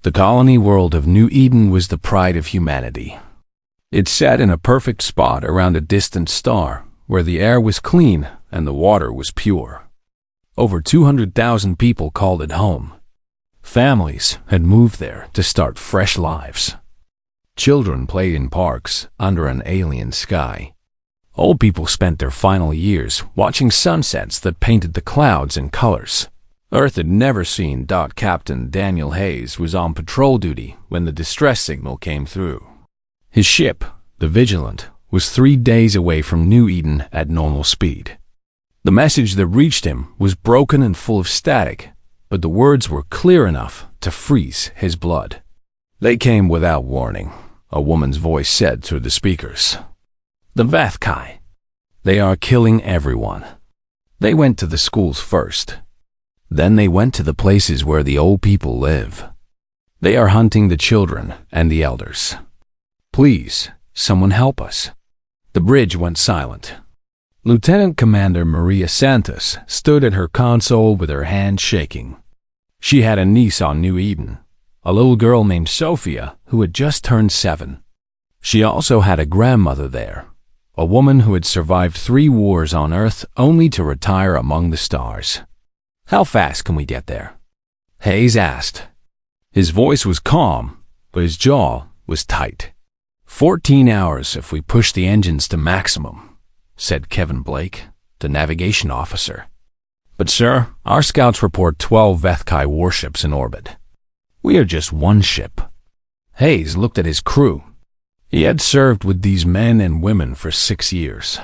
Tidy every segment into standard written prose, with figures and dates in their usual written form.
The colony world of New Eden was the pride of humanity. It sat in a perfect spot around a distant star, where the air was clean and the water was pure. Over 200,000 people called it home. Families had moved there to start fresh lives. Children played in parks under an alien sky. Old people spent their final years watching sunsets that painted the clouds in colors. Earth had never seen. Captain Daniel Hayes was on patrol duty when the distress signal came through. His ship, the Vigilant, was 3 days away from New Eden at normal speed. The message that reached him was broken and full of static, but the words were clear enough to freeze his blood. They came without warning, a woman's voice said through the speakers. The Vethkai. They are killing everyone. They went to the schools first. Then they went to the places where the old people live. They are hunting the children and the elders. Please, someone help us. The bridge went silent. Lieutenant Commander Maria Santos stood at her console with her hand shaking. She had a niece on New Eden, a little girl named Sophia who had just turned 7. She also had a grandmother there, a woman who had survived 3 wars on Earth only to retire among the stars. How fast can we get there? Hayes asked. His voice was calm, but his jaw was tight. 14 hours if we push the engines to maximum, said Kevin Blake, the navigation officer. But sir, our scouts report 12 Vethkai warships in orbit. We are just one ship. Hayes looked at his crew. He had served with these men and women for 6 years.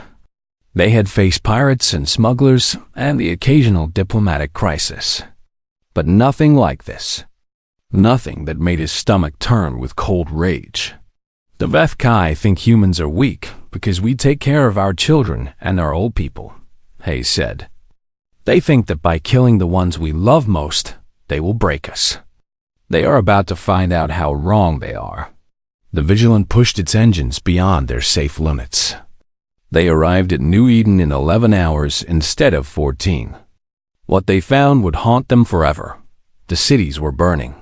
They had faced pirates and smugglers and the occasional diplomatic crisis. But nothing like this. Nothing that made his stomach turn with cold rage. The Vethkai think humans are weak because we take care of our children and our old people, Hayes said. They think that by killing the ones we love most, they will break us. They are about to find out how wrong they are. The Vigilant pushed its engines beyond their safe limits. They arrived at New Eden in 11 hours instead of 14. What they found would haunt them forever. The cities were burning.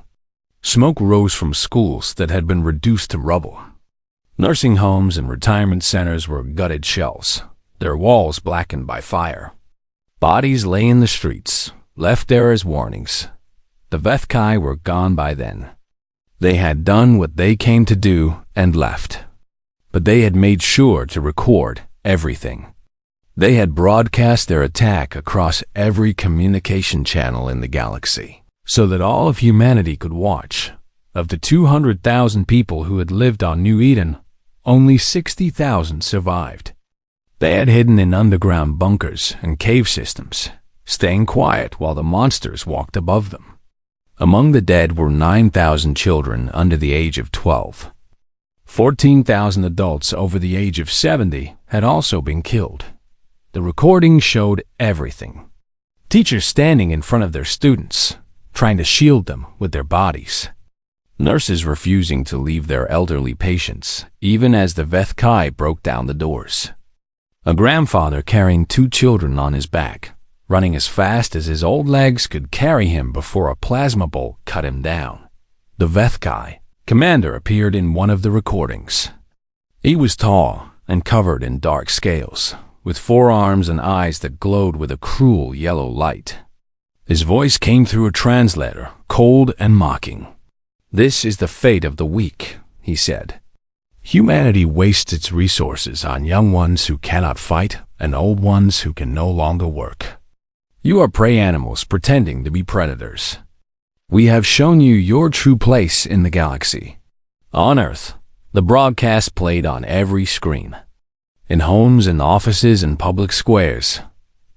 Smoke rose from schools that had been reduced to rubble. Nursing homes and retirement centers were gutted shells, their walls blackened by fire. Bodies lay in the streets, left there as warnings. The Vethkai were gone by then. They had done what they came to do and left. But they had made sure to record everything. They had broadcast their attack across every communication channel in the galaxy, so that all of humanity could watch. Of the 200,000 people who had lived on New Eden, only 60,000 survived. They had hidden in underground bunkers and cave systems, staying quiet while the monsters walked above them. Among the dead were 9,000 children under the age of 12. 14,000 adults over the age of 70 had also been killed. The recording showed everything. Teachers standing in front of their students, trying to shield them with their bodies. Nurses refusing to leave their elderly patients, even as the Vethkai broke down the doors. A grandfather carrying 2 children on his back, running as fast as his old legs could carry him before a plasma bolt cut him down. The Vethkai commander appeared in one of the recordings. He was tall and covered in dark scales, with 4 arms and eyes that glowed with a cruel yellow light. His voice came through a translator, cold and mocking. This is the fate of the weak, he said. Humanity wastes its resources on young ones who cannot fight and old ones who can no longer work. You are prey animals pretending to be predators. We have shown you your true place in the galaxy. On Earth, the broadcast played on every screen. In homes and offices and public squares,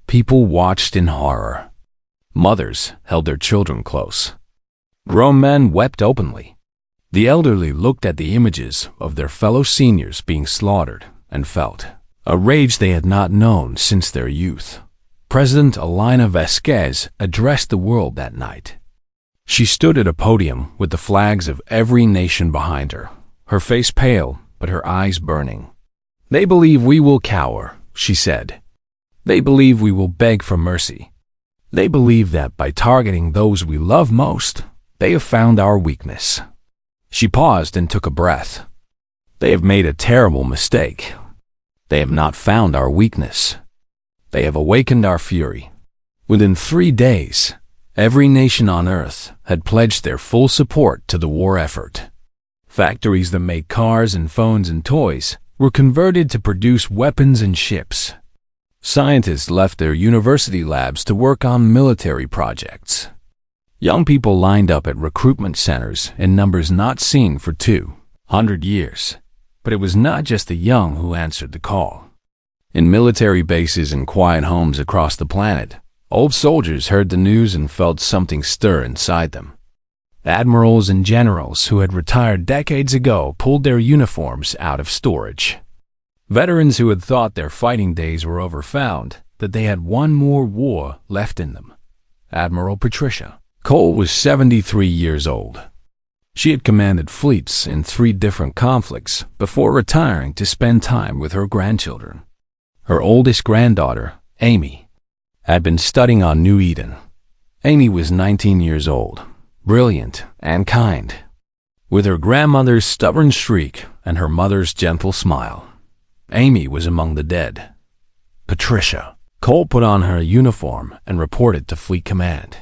people watched in horror. Mothers held their children close. Grown men wept openly. The elderly looked at the images of their fellow seniors being slaughtered and felt a rage they had not known since their youth. President Elena Vasquez addressed the world that night. She stood at a podium with the flags of every nation behind her, her face pale but her eyes burning. They believe we will cower, she said. They believe we will beg for mercy. They believe that by targeting those we love most, They have found our weakness." She paused and took a breath. "They have made a terrible mistake. They have not found our weakness. They have awakened our fury." Within 3 days, every nation on Earth had pledged their full support to the war effort. Factories that made cars and phones and toys were converted to produce weapons and ships. Scientists left their university labs to work on military projects. Young people lined up at recruitment centers in numbers not seen for 200 years. But it was not just the young who answered the call. In military bases and quiet homes across the planet, old soldiers heard the news and felt something stir inside them. Admirals and generals who had retired decades ago pulled their uniforms out of storage. Veterans who had thought their fighting days were over found that they had one more war left in them. Admiral Patricia Cole was 73 years old. She had commanded fleets in 3 different conflicts before retiring to spend time with her grandchildren. Her oldest granddaughter, Amy, had been studying on New Eden. Amy was 19 years old, brilliant and kind. With her grandmother's stubborn shriek and her mother's gentle smile, Amy was among the dead. Patricia Cole put on her uniform and reported to Fleet Command.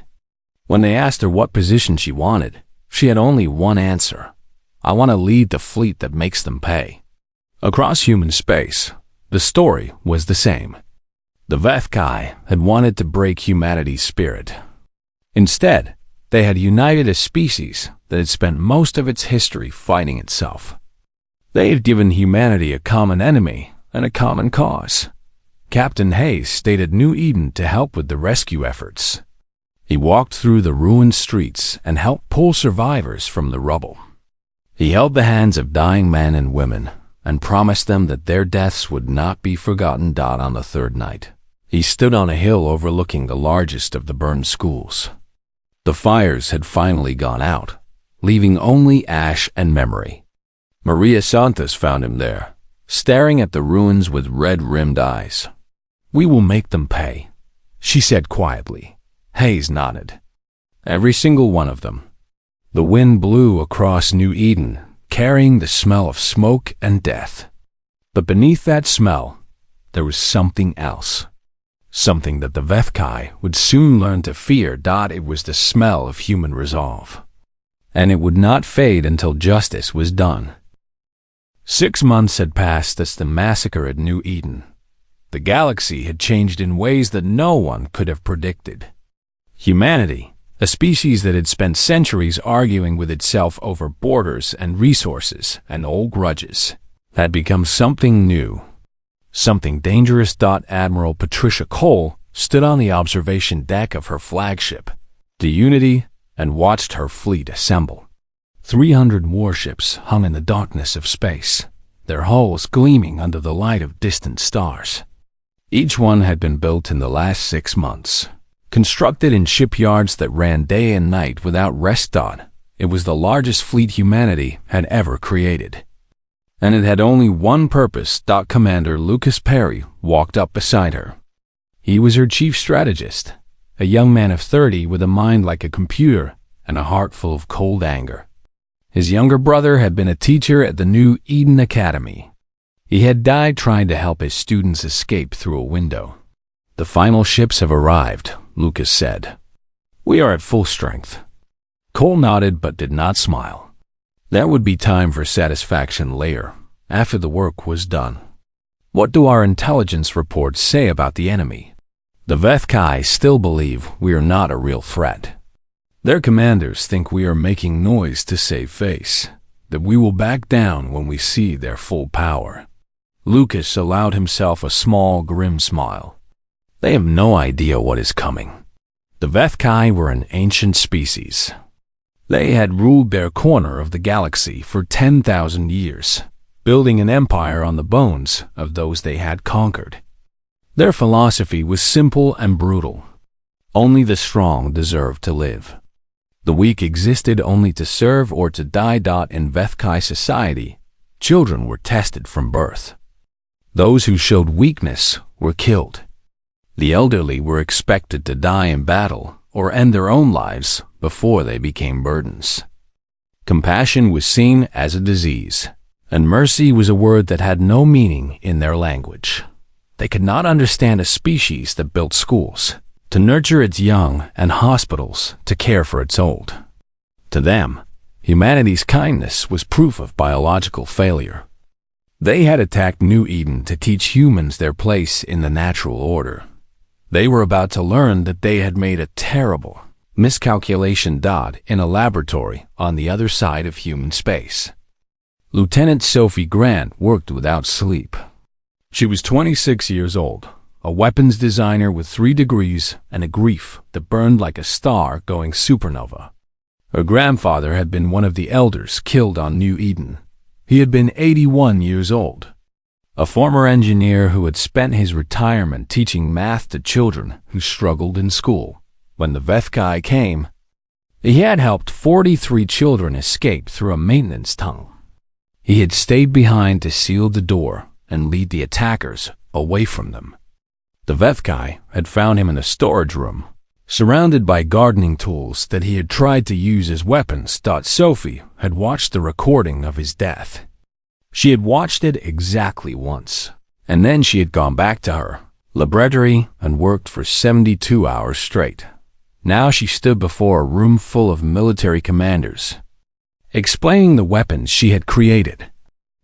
When they asked her what position she wanted, she had only one answer: "I want to lead the fleet that makes them pay." Across human space, the story was the same. The Vethkai had wanted to break humanity's spirit. Instead, they had united a species that had spent most of its history fighting itself. They had given humanity a common enemy and a common cause. Captain Hayes stayed at New Eden to help with the rescue efforts. He walked through the ruined streets and helped pull survivors from the rubble. He held the hands of dying men and women and promised them that their deaths would not be forgotten. On the 3rd night, he stood on a hill overlooking the largest of the burned schools. The fires had finally gone out, leaving only ash and memory. Maria Santos found him there, staring at the ruins with red-rimmed eyes. "We will make them pay," she said quietly. Hayes nodded. "Every single one of them." The wind blew across New Eden, carrying the smell of smoke and death. But beneath that smell, there was something else. Something that the Vethkai would soon learn to fear. It was the smell of human resolve. And it would not fade until justice was done. 6 months had passed since the massacre at New Eden. The galaxy had changed in ways that no one could have predicted. Humanity, a species that had spent centuries arguing with itself over borders and resources and old grudges, had become something new, something dangerous. Admiral Patricia Cole stood on the observation deck of her flagship, the Unity, and watched her fleet assemble. 300 warships hung in the darkness of space, their hulls gleaming under the light of distant stars. Each one had been built in the last 6 months. Constructed in shipyards that ran day and night without rest. It was the largest fleet humanity had ever created. And it had only one purpose. Commander Lucas Perry walked up beside her. He was her chief strategist, a young man of 30 with a mind like a computer and a heart full of cold anger. His younger brother had been a teacher at the New Eden Academy. He had died trying to help his students escape through a window. "The final ships have arrived," Lucas said. "We are at full strength." Cole nodded but did not smile. There would be time for satisfaction later, after the work was done. "What do our intelligence reports say about the enemy?" "The Vethkai still believe we are not a real threat. Their commanders think we are making noise to save face, that we will back down when we see their full power." Lucas allowed himself a small, grim smile. "They have no idea what is coming." The Vethkai were an ancient species. They had ruled their corner of the galaxy for 10,000 years, building an empire on the bones of those they had conquered. Their philosophy was simple and brutal. Only the strong deserved to live. The weak existed only to serve or to die. In Vethkai society, children were tested from birth. Those who showed weakness were killed. The elderly were expected to die in battle or end their own lives before they became burdens. Compassion was seen as a disease, and mercy was a word that had no meaning in their language. They could not understand a species that built schools to nurture its young and hospitals to care for its old. To them, humanity's kindness was proof of biological failure. They had attacked New Eden to teach humans their place in the natural order. They were about to learn that they had made a terrible miscalculation in a laboratory on the other side of human space. Lieutenant Sophie Grant worked without sleep. She was 26 years old, a weapons designer with 3 degrees and a grief that burned like a star going supernova. Her grandfather had been one of the elders killed on New Eden. He had been 81 years old, a former engineer who had spent his retirement teaching math to children who struggled in school. When the Vethkai came, he had helped 43 children escape through a maintenance tunnel. He had stayed behind to seal the door and lead the attackers away from them. The Vethkai had found him in a storage room, surrounded by gardening tools that he had tried to use as weapons. Sophie had watched the recording of his death. She had watched it exactly once, and then she had gone back to her laboratory and worked for 72 hours straight. Now she stood before a room full of military commanders, explaining the weapons she had created.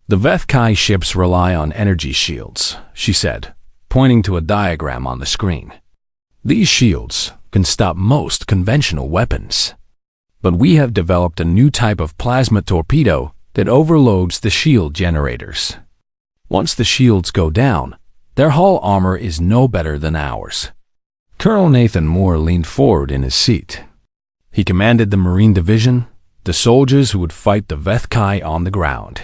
The Vethkai ships rely on energy shields, she said, pointing to a diagram on the screen. These shields can stop most conventional weapons. But we have developed a new type of plasma torpedo that overloads the shield generators. Once the shields go down, their hull armor is no better than ours. Colonel Nathan Moore leaned forward in his seat. He commanded the Marine Division, the soldiers who would fight the Vethkai on the ground.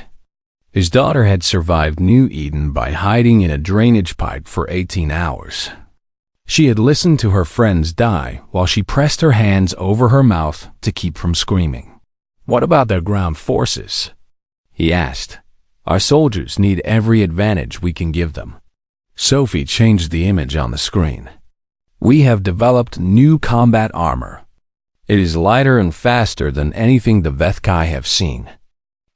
His daughter had survived New Eden by hiding in a drainage pipe for 18 hours. She had listened to her friends die while she pressed her hands over her mouth to keep from screaming. "What about their ground forces?" he asked. "Our soldiers need every advantage we can give them." Sophie changed the image on the screen. "We have developed new combat armor. It is lighter and faster than anything the Vethkai have seen.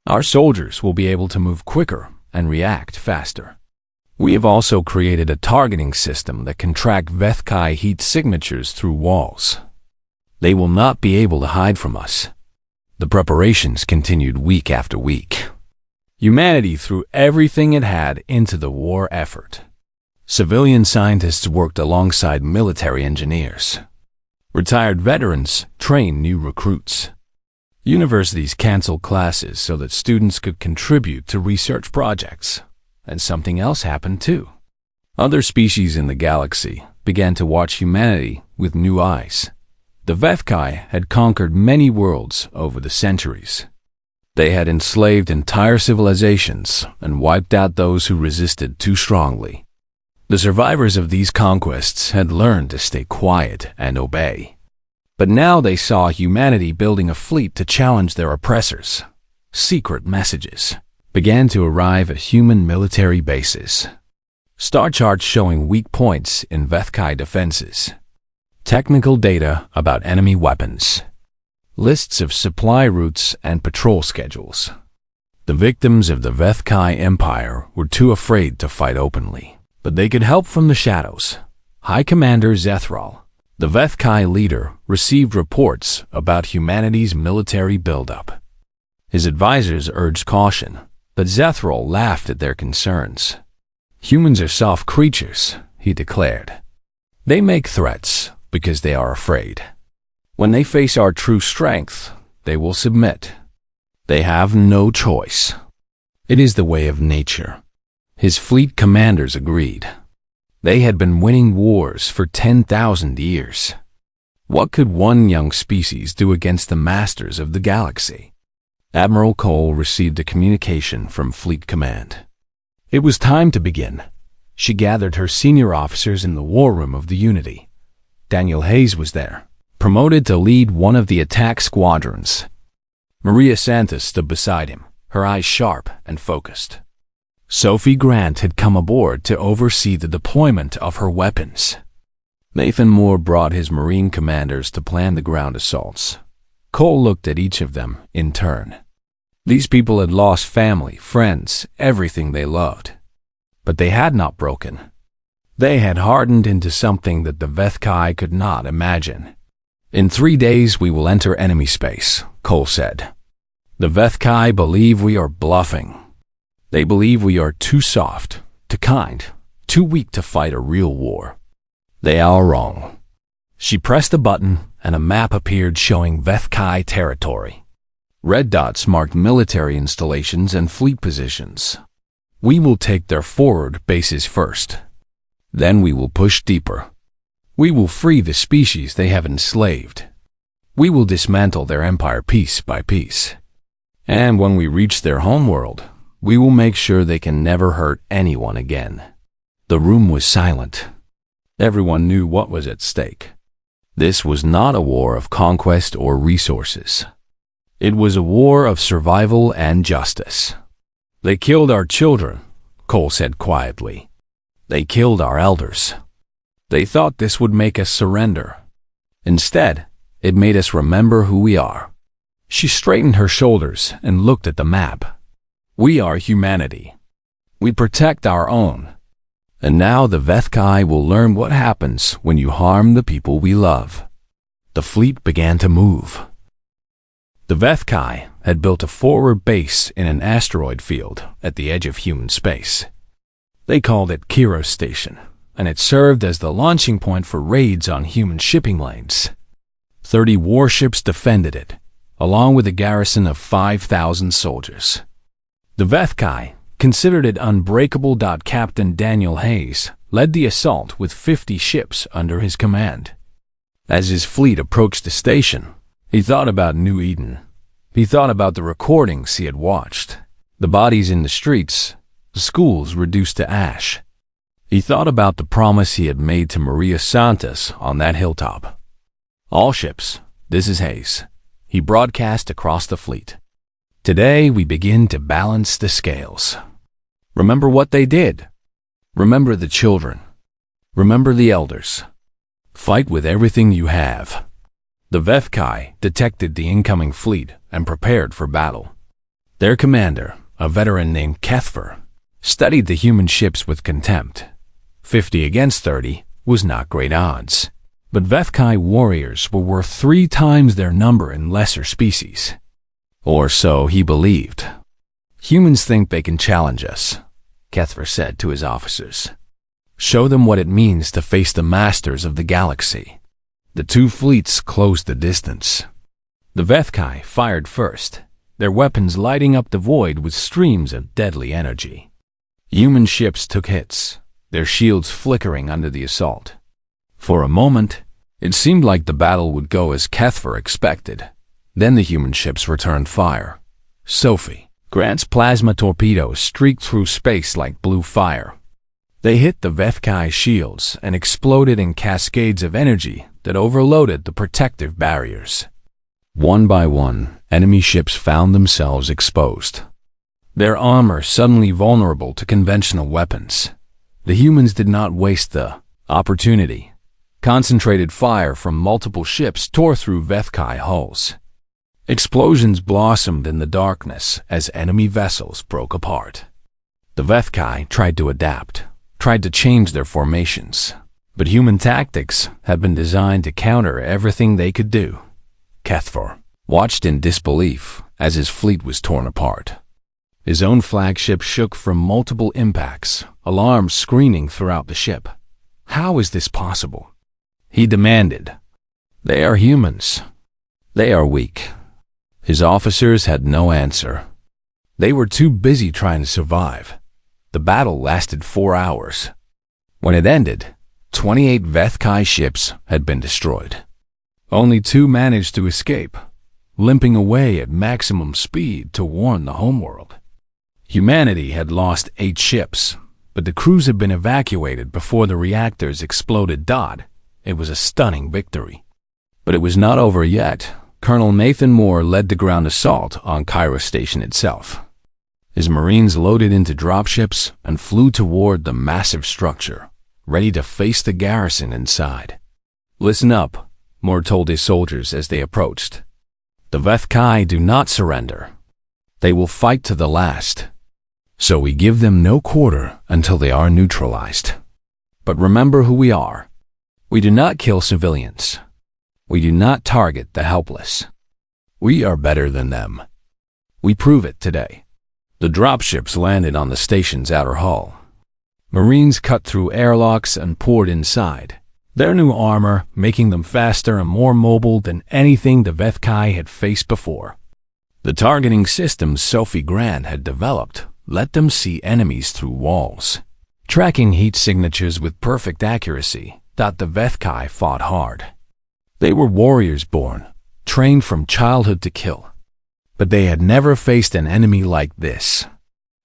Our soldiers will be able to move quicker and react faster. We have also created a targeting system that can track Vethkai heat signatures through walls. They will not be able to hide from us." The preparations continued week after week. Humanity threw everything it had into the war effort. Civilian scientists worked alongside military engineers. Retired veterans trained new recruits. Universities canceled classes so that students could contribute to research projects. And something else happened too. Other species in the galaxy began to watch humanity with new eyes. The Vethkai had conquered many worlds over the centuries. They had enslaved entire civilizations and wiped out those who resisted too strongly. The survivors of these conquests had learned to stay quiet and obey. But now they saw humanity building a fleet to challenge their oppressors. Secret messages began to arrive at human military bases. Star charts showing weak points in Vethkai defenses. Technical data about enemy weapons. Lists of supply routes and patrol schedules. The victims of the Vethkai Empire were too afraid to fight openly, but they could help from the shadows. High Commander Zethral, the Vethkai leader, received reports about humanity's military buildup. His advisors urged caution, but Zethral laughed at their concerns. "Humans are soft creatures," he declared. "They make threats because they are afraid. When they face our true strength, they will submit. They have no choice. It is the way of nature." His fleet commanders agreed. They had been winning wars for 10,000 years. What could one young species do against the masters of the galaxy? Admiral Cole received a communication from Fleet Command. It was time to begin. She gathered her senior officers in the war room of the Unity. Daniel Hayes was there, promoted to lead one of the attack squadrons. Maria Santos stood beside him, her eyes sharp and focused. Sophie Grant had come aboard to oversee the deployment of her weapons. Nathan Moore brought his Marine commanders to plan the ground assaults. Cole looked at each of them in turn. These people had lost family, friends, everything they loved. But they had not broken. They had hardened into something that the Vethkai could not imagine. "In 3 days we will enter enemy space," Cole said. "The Vethkai believe we are bluffing. They believe we are too soft, too kind, too weak to fight a real war. They are wrong." She pressed a button and a map appeared showing Vethkai territory. Red dots marked military installations and fleet positions. "We will take their forward bases first. Then we will push deeper. We will free the species they have enslaved. We will dismantle their empire piece by piece. And when we reach their homeworld, we will make sure they can never hurt anyone again." The room was silent. Everyone knew what was at stake. This was not a war of conquest or resources. It was a war of survival and justice. "They killed our children," Cole said quietly. "They killed our elders. They thought this would make us surrender. Instead, it made us remember who we are." She straightened her shoulders and looked at the map. "We are humanity. We protect our own. And now the Vethkai will learn what happens when you harm the people we love." The fleet began to move. The Vethkai had built a forward base in an asteroid field at the edge of human space. They called it Kiro Station, and it served as the launching point for raids on human shipping lanes. 30 warships defended it, along with a garrison of 5,000 soldiers. The Vethkai considered it unbreakable. Captain Daniel Hayes led the assault with 50 ships under his command. As his fleet approached the station, he thought about New Eden. He thought about the recordings he had watched, the bodies in the streets, the schools reduced to ash. He thought about the promise he had made to Maria Santos on that hilltop. "All ships, this is Hayes," he broadcast across the fleet. "Today we begin to balance the scales. Remember what they did. Remember the children. Remember the elders. Fight with everything you have." The Vethkai detected the incoming fleet and prepared for battle. Their commander, a veteran named Kethfer, studied the human ships with contempt. 50 against 30 was not great odds, but Vethkai warriors were worth 3 times their number in lesser species. Or so he believed. "Humans think they can challenge us," Kethfer said to his officers. "Show them what it means to face the masters of the galaxy." The 2 fleets closed the distance. The Vethkai fired first, their weapons lighting up the void with streams of deadly energy. Human ships took hits, their shields flickering under the assault. For a moment, it seemed like the battle would go as Kethfer expected. Then the human ships returned fire. Sophie, Grant's plasma torpedoes streaked through space like blue fire. They hit the Vethkai shields and exploded in cascades of energy that overloaded the protective barriers. One by one, enemy ships found themselves exposed. Their armor suddenly vulnerable to conventional weapons. The humans did not waste the opportunity. Concentrated fire from multiple ships tore through Vethkai hulls. Explosions blossomed in the darkness as enemy vessels broke apart. The Vethkai tried to adapt, tried to change their formations, but human tactics had been designed to counter everything they could do. Kethfer watched in disbelief as his fleet was torn apart. His own flagship shook from multiple impacts, alarms screaming throughout the ship. How is this possible? He demanded. They are humans. They are weak. His officers had no answer. They were too busy trying to survive. The battle lasted 4 hours. When it ended, 28 Vethkai ships had been destroyed. Only 2 managed to escape, limping away at maximum speed to warn the homeworld. Humanity had lost 8 ships, but the crews had been evacuated before the reactors exploded. It was a stunning victory. But it was not over yet. Colonel Nathan Moore led the ground assault on Kiro Station itself. His Marines loaded into dropships and flew toward the massive structure, ready to face the garrison inside. "Listen up," Moore told his soldiers as they approached. The Vethkai do not surrender. They will fight to the last. So we give them no quarter until they are neutralized. But remember who we are. We do not kill civilians. We do not target the helpless. We are better than them. We prove it today. The dropships landed on the station's outer hull. Marines cut through airlocks and poured inside, their new armor making them faster and more mobile than anything the Vethkai had faced before. The targeting systems Sophie Grant had developed let them see enemies through walls, tracking heat signatures with perfect accuracy that the Vethkai fought hard. They were warriors born, trained from childhood to kill. But they had never faced an enemy like this.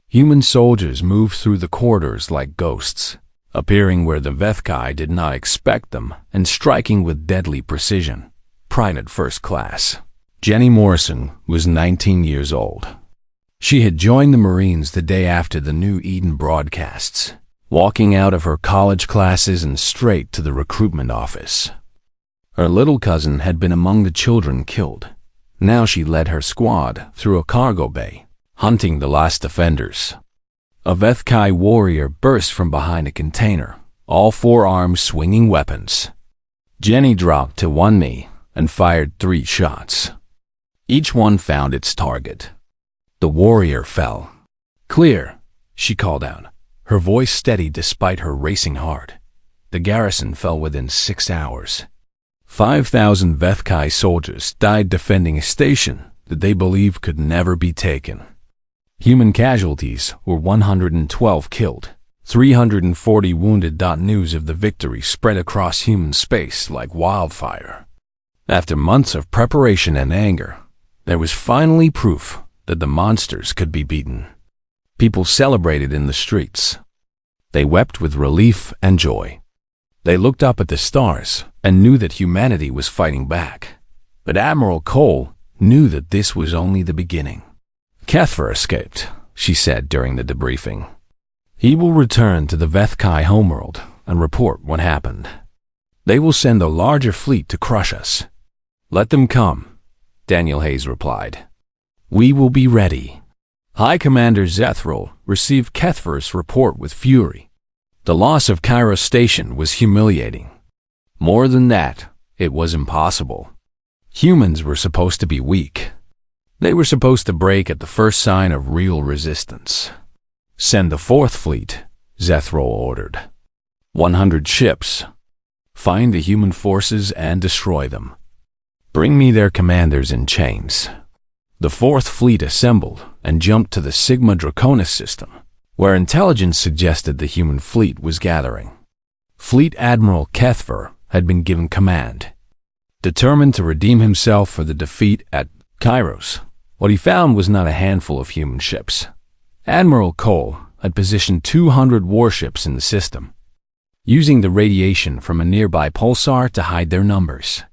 Human soldiers moved through the corridors like ghosts, appearing where the Vethkai did not expect them and striking with deadly precision. Pride at first class. Jenny Morrison was 19 years old. She had joined the Marines the day after the New Eden broadcasts, walking out of her college classes and straight to the recruitment office. Her little cousin had been among the children killed. Now she led her squad through a cargo bay, hunting the last offenders. A Vethkai warrior burst from behind a container, all four arms swinging weapons. Jenny dropped to one knee and fired 3 shots. Each one found its target. The warrior fell. "Clear," she called out, her voice steady despite her racing heart. The garrison fell within 6 hours. 5,000 Vethkai soldiers died defending a station that they believed could never be taken. Human casualties were 112 killed, 340 wounded. News of the victory spread across human space like wildfire. After months of preparation and anger, there was finally proof that the monsters could be beaten. People celebrated in the streets. They wept with relief and joy. They looked up at the stars and knew that humanity was fighting back. But Admiral Cole knew that this was only the beginning. "Kethver escaped," she said during the debriefing. "He will return to the Vethkai homeworld and report what happened. They will send a larger fleet to crush us." "Let them come," Daniel Hayes replied. "We will be ready." High Commander Zethral received Kethver's report with fury. The loss of Cairo Station was humiliating. More than that, it was impossible. Humans were supposed to be weak. They were supposed to break at the first sign of real resistance. "Send the 4th Fleet," Zethral ordered. 100 ships. Find the human forces and destroy them. Bring me their commanders in chains. The 4th Fleet assembled and jumped to the Sigma Draconis system, where intelligence suggested the human fleet was gathering. Fleet Admiral Kethver had been given command. Determined to redeem himself for the defeat at Kairos, what he found was not a handful of human ships. Admiral Cole had positioned 200 warships in the system, using the radiation from a nearby pulsar to hide their numbers.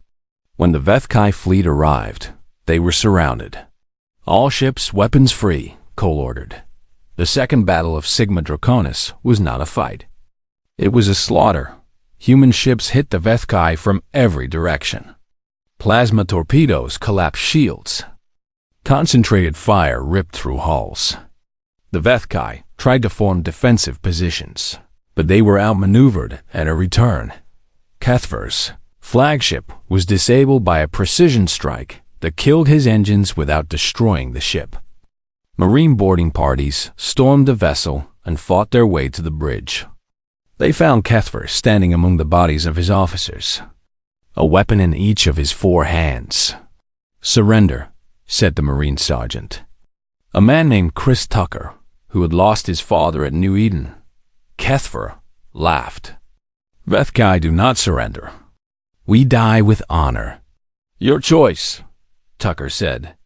When the Vethkai fleet arrived, they were surrounded. "All ships weapons free," Cole ordered. The second battle of Sigma Draconis was not a fight. It was a slaughter. Human ships hit the Vethkai from every direction. Plasma torpedoes collapsed shields. Concentrated fire ripped through hulls. The Vethkai tried to form defensive positions, but they were outmaneuvered at a return. Kethver's flagship was disabled by a precision strike that killed his engines without destroying the ship. Marine boarding parties stormed the vessel and fought their way to the bridge. They found Kethver standing among the bodies of his officers, a weapon in each of his 4 hands. "Surrender," said the Marine sergeant. A man named Chris Tucker, who had lost his father at New Eden. Kethver laughed. "Vethkai do not surrender. We die with honor." "Your choice," Tucker said.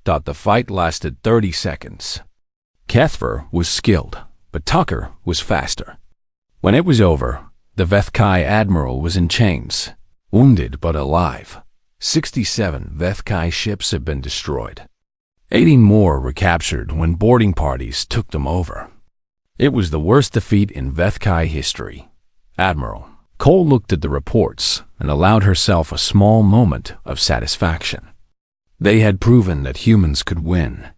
The fight lasted 30 seconds. Kethver was skilled, but Tucker was faster. When it was over, the Vethkai admiral was in chains, wounded but alive. 67 Vethkai ships had been destroyed. 18 more were captured when boarding parties took them over. It was the worst defeat in Vethkai history. Admiral Cole looked at the reports and allowed herself a small moment of satisfaction. They had proven that humans could win.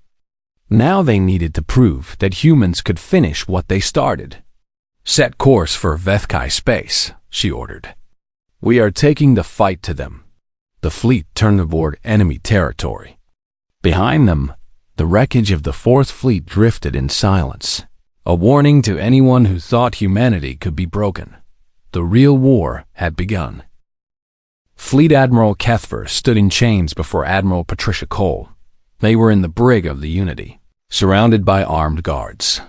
Now they needed to prove that humans could finish what they started. "Set course for Vethkai space," she ordered. "We are taking the fight to them." The fleet turned toward enemy territory. Behind them, the wreckage of the Fourth Fleet drifted in silence, a warning to anyone who thought humanity could be broken. The real war had begun. Fleet Admiral Kethver stood in chains before Admiral Patricia Cole. They were in the brig of the Unity, surrounded by armed guards.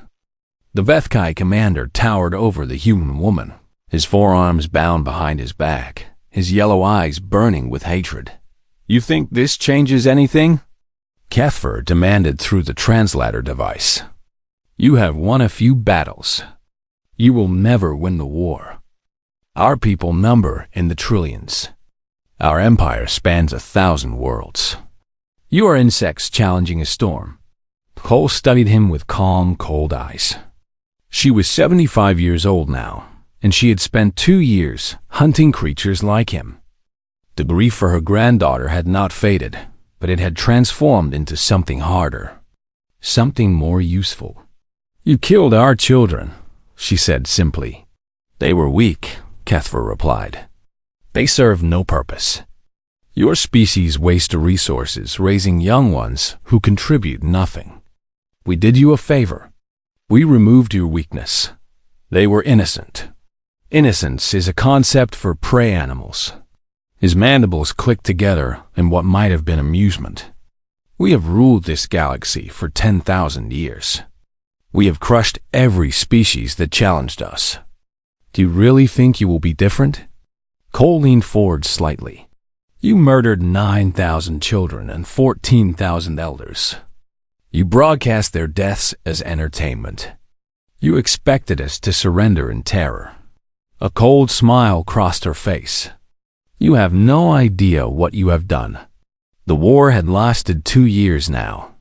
The Vethkai commander towered over the human woman, his forearms bound behind his back, his yellow eyes burning with hatred. "You think this changes anything?" Kethver demanded through the translator device. "You have won a few battles. You will never win the war. Our people number in the trillions. Our empire spans 1,000 worlds. You are insects challenging a storm." Cole studied him with calm, cold eyes. She was 75 years old now, and she had spent 2 years hunting creatures like him. The grief for her granddaughter had not faded, but it had transformed into something harder, something more useful. "You killed our children," she said simply. "They were weak," Kethver replied. "They serve no purpose. Your species wastes resources raising young ones who contribute nothing. We did you a favor. We removed your weakness. They were innocent. Innocence is a concept for prey animals." His mandibles clicked together in what might have been amusement. "We have ruled this galaxy for 10,000 years. We have crushed every species that challenged us. Do you really think you will be different?" Cole leaned forward slightly. "You murdered 9,000 children and 14,000 elders. You broadcast their deaths as entertainment. You expected us to surrender in terror." A cold smile crossed her face. "You have no idea what you have done." The war had lasted 2 years now.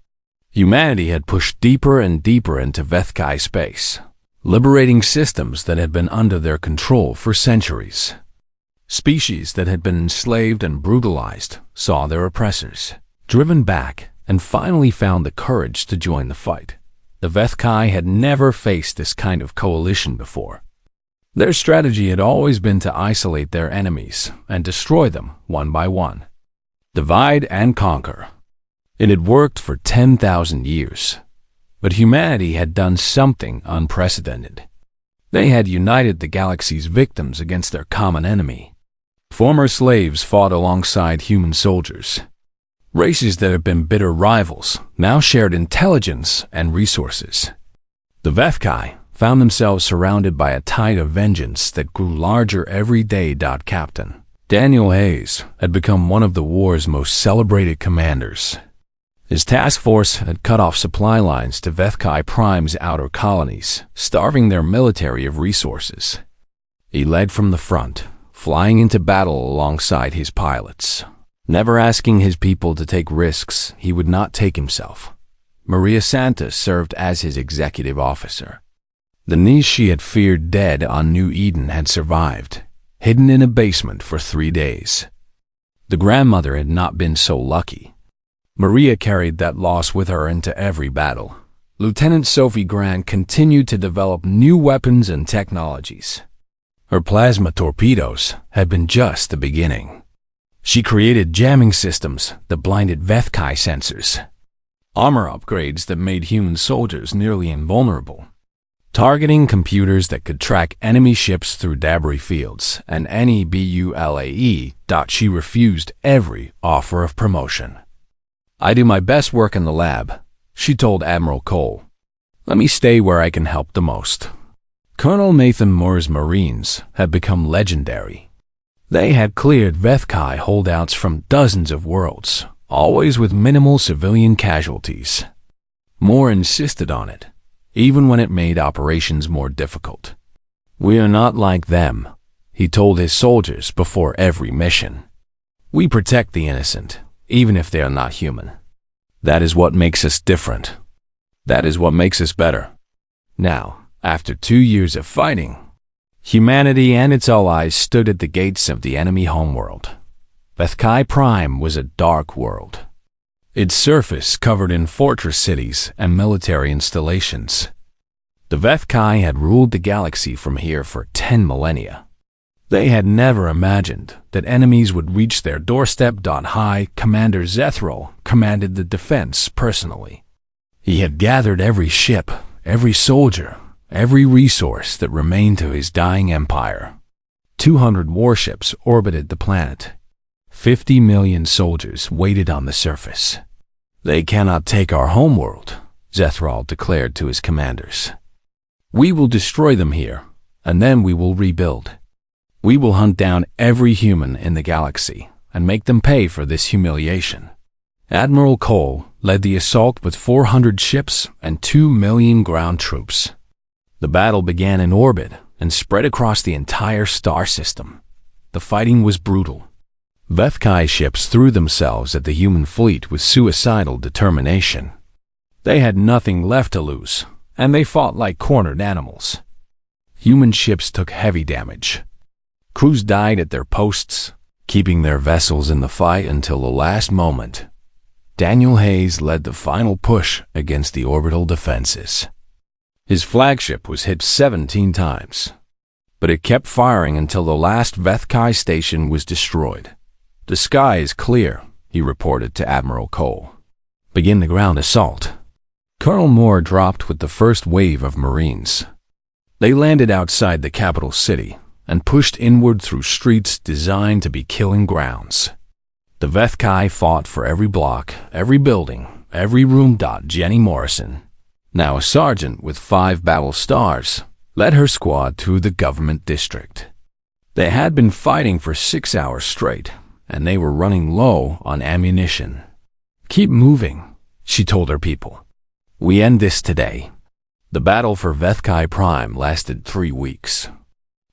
Humanity had pushed deeper and deeper into Vethkai space, liberating systems that had been under their control for centuries. Species that had been enslaved and brutalized saw their oppressors driven back and finally found the courage to join the fight. The Vethkai had never faced this kind of coalition before. Their strategy had always been to isolate their enemies and destroy them one by one. Divide and conquer. It had worked for 10,000 years. But humanity had done something unprecedented. They had united the galaxy's victims against their common enemy. Former slaves fought alongside human soldiers. Races that had been bitter rivals now shared intelligence and resources. The Vethkai found themselves surrounded by a tide of vengeance that grew larger every day. Captain Daniel Hayes had become one of the war's most celebrated commanders. His task force had cut off supply lines to Vethkai Prime's outer colonies, starving their military of resources. He led from the front, flying into battle alongside his pilots. Never asking his people to take risks he would not take himself. Maria Santos served as his executive officer. The niece she had feared dead on New Eden had survived, hidden in a basement for 3 days. The grandmother had not been so lucky. Maria carried that loss with her into every battle. Lieutenant Sophie Grant continued to develop new weapons and technologies. Her plasma torpedoes had been just the beginning. She created jamming systems that blinded Vethkai sensors, armor upgrades that made human soldiers nearly invulnerable, targeting computers that could track enemy ships through debris fields, and any BULAE. She refused every offer of promotion. "I do my best work in the lab," she told Admiral Cole. "Let me stay where I can help the most." Colonel Nathan Moore's Marines had become legendary. They had cleared Vethkai holdouts from dozens of worlds, always with minimal civilian casualties. Moore insisted on it, even when it made operations more difficult. "We are not like them," he told his soldiers before every mission. "We protect the innocent, even if they are not human. That is what makes us different. That is what makes us better." Now, after 2 years of fighting, humanity and its allies stood at the gates of the enemy homeworld. Vethkai Prime was a dark world. its surface covered in fortress cities and military installations. The Vethkai had ruled the galaxy from here for 10 millennia. They had never imagined that enemies would reach their doorstep. High Commander Zethrol commanded the defense personally. He had gathered every ship, every soldier, every resource that remained to his dying empire. 200 warships orbited the planet. 50 million soldiers waited on the surface. "They cannot take our homeworld," Zethrol declared to his commanders. "We will destroy them here, and then we will rebuild. We will hunt down every human in the galaxy and make them pay for this humiliation." Admiral Cole led the assault with 400 ships and 2 million ground troops. The battle began in orbit and spread across the entire star system. The fighting was brutal. Vethkai ships threw themselves at the human fleet with suicidal determination. They had nothing left to lose, and they fought like cornered animals. Human ships took heavy damage. Crews died at their posts, keeping their vessels in the fight until the last moment. Daniel Hayes led the final push against the orbital defenses. His flagship was hit 17 times, but it kept firing until the last Vethkai station was destroyed. "The sky is clear," he reported to Admiral Cole. "Begin the ground assault." Colonel Moore dropped with the first wave of Marines. They landed outside the capital city and pushed inward through streets designed to be killing grounds. The Vethkai fought for every block, every building, every room. Jenny Morrison, now a sergeant with 5 battle stars, led her squad through the government district. They had been fighting for 6 hours straight, and they were running low on ammunition. "Keep moving," she told her people. "We end this today." The battle for Vethkai Prime lasted 3 weeks.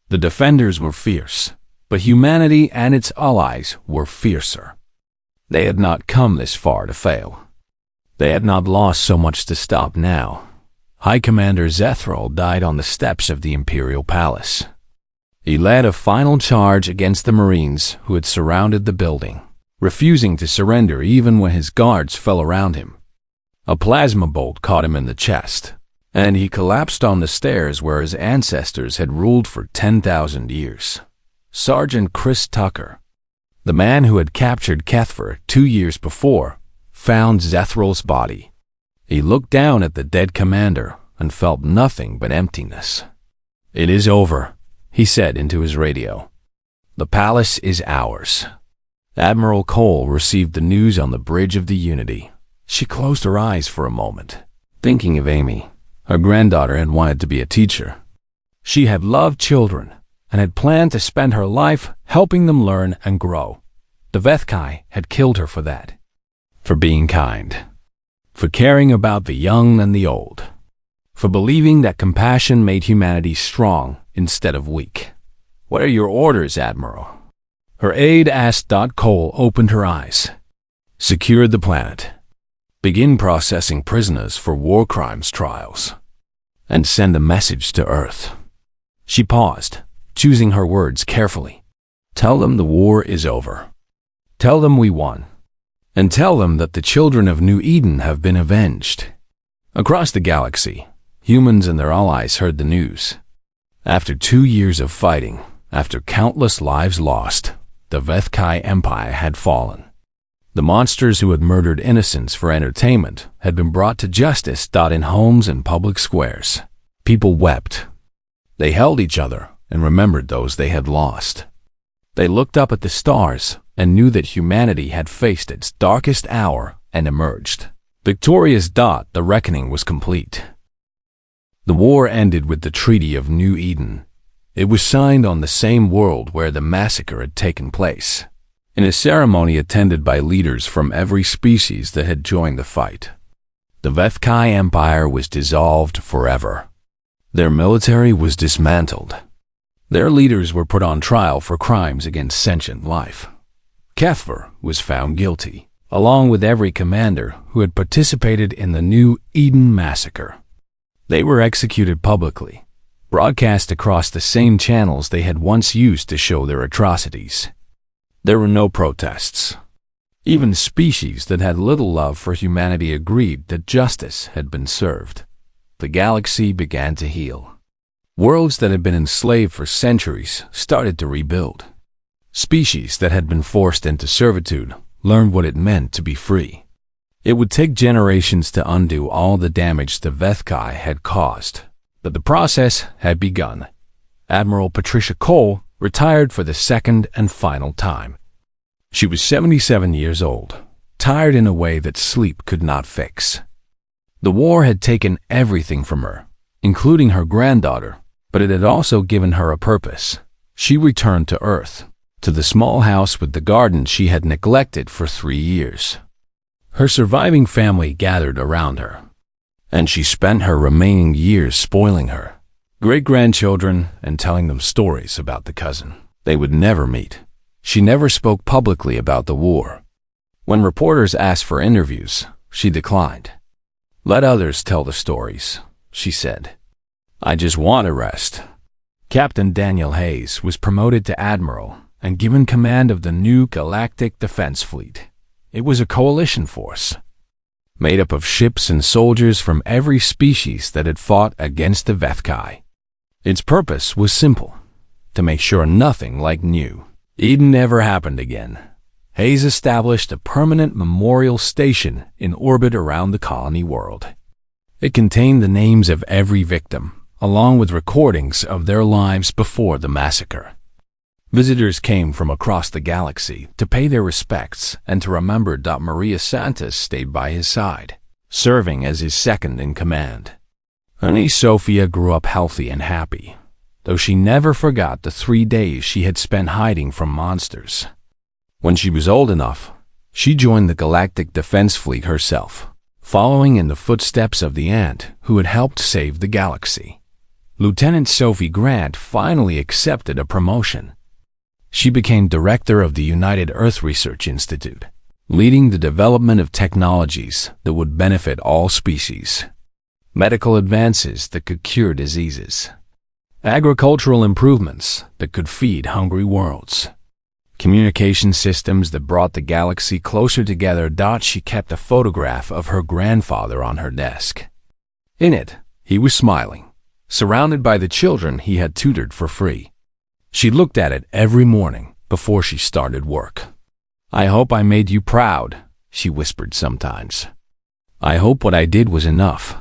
The defenders were fierce, but humanity and its allies were fiercer. They had not come this far to fail. They had not lost so much to stop now. High Commander Zethrol died on the steps of the Imperial Palace. He led a final charge against the Marines who had surrounded the building, refusing to surrender even when his guards fell around him. A plasma bolt caught him in the chest, and he collapsed on the stairs where his ancestors had ruled for 10,000 years. Sergeant Chris Tucker, the man who had captured Kethver 2 years before, found Zethrol's body. He looked down at the dead commander and felt nothing but emptiness. "It is over," he said into his radio. "The palace is ours." Admiral Cole received the news on the bridge of the Unity. She closed her eyes for a moment, thinking of Amy. Her granddaughter had wanted to be a teacher. She had loved children and had planned to spend her life helping them learn and grow. The Vethkai had killed her for that. For being kind. For caring about the young and the old. For believing that compassion made humanity strong instead of weak. "What are your orders, Admiral?" Her aide asked. Cole opened her eyes. "Secure the planet. Begin processing prisoners for war crimes trials. And send a message to Earth." She paused, choosing her words carefully. "Tell them the war is over. Tell them we won. And tell them that the children of New Eden have been avenged." Across the galaxy, humans and their allies heard the news. After 2 years of fighting, after countless lives lost, the Vethkai Empire had fallen. The monsters who had murdered innocents for entertainment had been brought to justice. In homes and public squares, people wept. They held each other and remembered those they had lost. They looked up at the stars and knew that humanity had faced its darkest hour and emerged victorious. The reckoning was complete. The war ended with the Treaty of New Eden. It was signed on the same world where the massacre had taken place, in a ceremony attended by leaders from every species that had joined the fight. The Vethkai Empire was dissolved forever. Their military was dismantled. Their leaders were put on trial for crimes against sentient life. Kethver was found guilty, along with every commander who had participated in the New Eden massacre. They were executed publicly, broadcast across the same channels they had once used to show their atrocities. There were no protests. Even species that had little love for humanity agreed that justice had been served. The galaxy began to heal. Worlds that had been enslaved for centuries started to rebuild. Species that had been forced into servitude learned what it meant to be free. It would take generations to undo all the damage the Vethkai had caused, but the process had begun. Admiral Patricia Cole retired for the second and final time. She was 77 years old, tired in a way that sleep could not fix. The war had taken everything from her, including her granddaughter, but it had also given her a purpose. She returned to Earth, to the small house with the garden she had neglected for 3 years. Her surviving family gathered around her, and she spent her remaining years spoiling her great-grandchildren and telling them stories about the cousin they would never meet. She never spoke publicly about the war. When reporters asked for interviews, she declined. "Let others tell the stories," she said. "I just want to rest." Captain Daniel Hayes was promoted to admiral and given command of the new Galactic Defense Fleet. It was a coalition force, made up of ships and soldiers from every species that had fought against the Vethkai. Its purpose was simple: to make sure nothing like New Eden ever happened again. Hayes established a permanent memorial station in orbit around the colony world. It contained the names of every victim, along with recordings of their lives before the massacre. Visitors came from across the galaxy to pay their respects and to remember that Maria Santos stayed by his side, serving as his second in command. Her niece Sophia grew up healthy and happy, though she never forgot the 3 days she had spent hiding from monsters. When she was old enough, she joined the Galactic Defense Fleet herself, following in the footsteps of the aunt who had helped save the galaxy. Lieutenant Sophie Grant finally accepted a promotion. She became director of the United Earth Research Institute, leading the development of technologies that would benefit all species. Medical advances that could cure diseases. Agricultural improvements that could feed hungry worlds. Communication systems that brought the galaxy closer together. She kept a photograph of her grandfather on her desk. In it, he was smiling, surrounded by the children he had tutored for free. She looked at it every morning before she started work. "I hope I made you proud," she whispered sometimes. "I hope what I did was enough."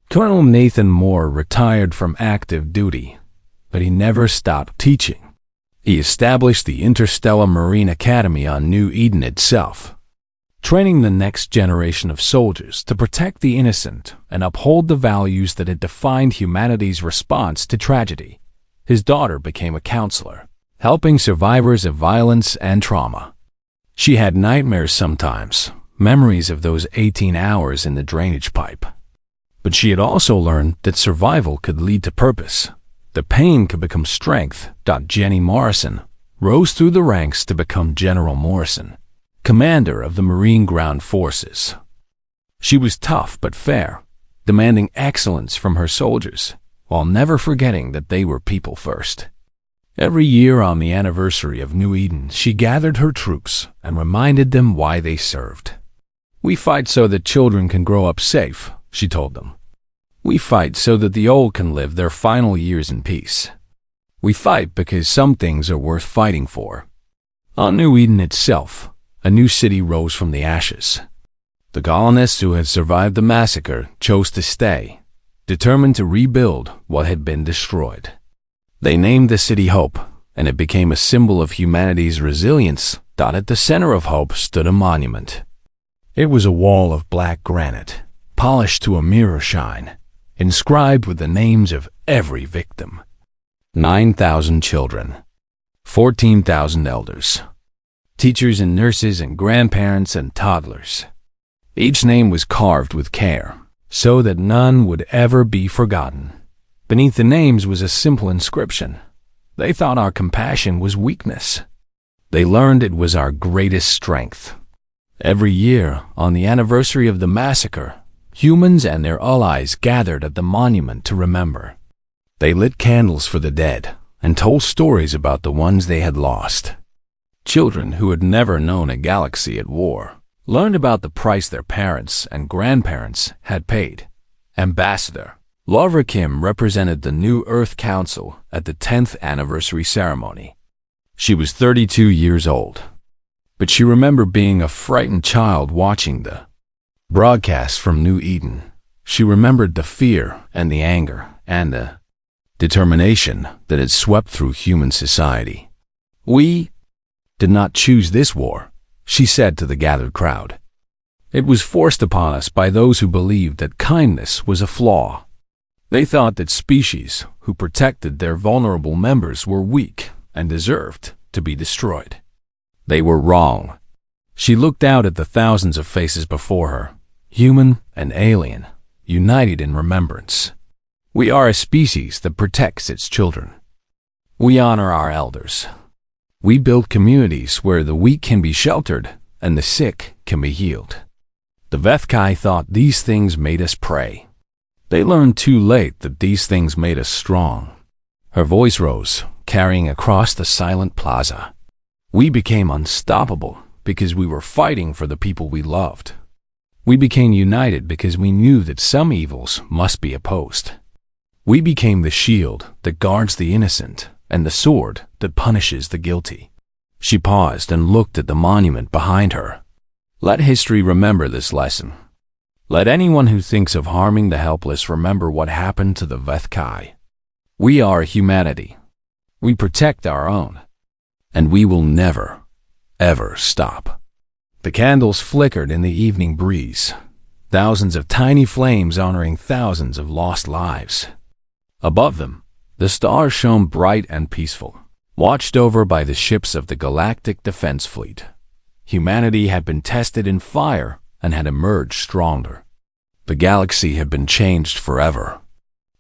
Colonel Nathan Moore retired from active duty, but he never stopped teaching. He established the Interstellar Marine Academy on New Eden itself, training the next generation of soldiers to protect the innocent and uphold the values that had defined humanity's response to tragedy. His daughter became a counselor, helping survivors of violence and trauma. She had nightmares sometimes, memories of those 18 hours in the drainage pipe. But she had also learned that survival could lead to purpose. The pain could become strength. Jenny Morrison rose through the ranks to become General Morrison, commander of the Marine Ground Forces. She was tough but fair, demanding excellence from her soldiers, while never forgetting that they were people first. Every year on the anniversary of New Eden, she gathered her troops and reminded them why they served. "We fight so that children can grow up safe," she told them. "We fight so that the old can live their final years in peace. We fight because some things are worth fighting for." On New Eden itself, a new city rose from the ashes. The colonists who had survived the massacre chose to stay, determined to rebuild what had been destroyed. They named the city Hope, and it became a symbol of humanity's resilience. At the center of Hope stood a monument. It was a wall of black granite, polished to a mirror shine, inscribed with the names of every victim. 9,000 children, 14,000 elders, teachers and nurses and grandparents and toddlers. Each name was carved with care, so that none would ever be forgotten. Beneath the names was a simple inscription. They thought our compassion was weakness. They learned it was our greatest strength. Every year, on the anniversary of the massacre, humans and their allies gathered at the monument to remember. They lit candles for the dead and told stories about the ones they had lost. Children who had never known a galaxy at war learned about the price their parents and grandparents had paid. Ambassador Laura Kim represented the New Earth Council at the 10th anniversary ceremony. She was 32 years old, but she remembered being a frightened child watching the broadcast from New Eden. She remembered the fear and the anger and the determination that had swept through human society. "We did not choose this war," she said to the gathered crowd. "It was forced upon us by those who believed that kindness was a flaw. They thought that species who protected their vulnerable members were weak and deserved to be destroyed. They were wrong." She looked out at the thousands of faces before her, human and alien, united in remembrance. "We are a species that protects its children. We honor our elders. We build communities where the weak can be sheltered and the sick can be healed." The Vethkai thought these things made us prey. They learned too late that these things made us strong. Her voice rose, carrying across the silent plaza. "We became unstoppable because we were fighting for the people we loved. We became united because we knew that some evils must be opposed. We became the shield that guards the innocent and the sword that punishes the guilty." She paused and looked at the monument behind her. "Let history remember this lesson. Let anyone who thinks of harming the helpless remember what happened to the Vethkai. We are humanity. We protect our own. And we will never, ever stop." The candles flickered in the evening breeze, thousands of tiny flames honoring thousands of lost lives. Above them, the stars shone bright and peaceful, watched over by the ships of the Galactic Defense Fleet. Humanity had been tested in fire and had emerged stronger. The galaxy had been changed forever.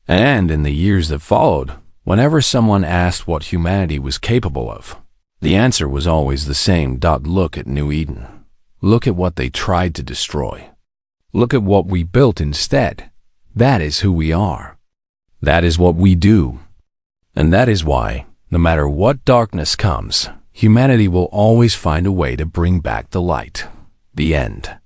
And in the years that followed, whenever someone asked what humanity was capable of, the answer was always the same. Look at New Eden. Look at what they tried to destroy. Look at what we built instead. That is who we are. That is what we do. And that is why, no matter what darkness comes, humanity will always find a way to bring back the light. The end.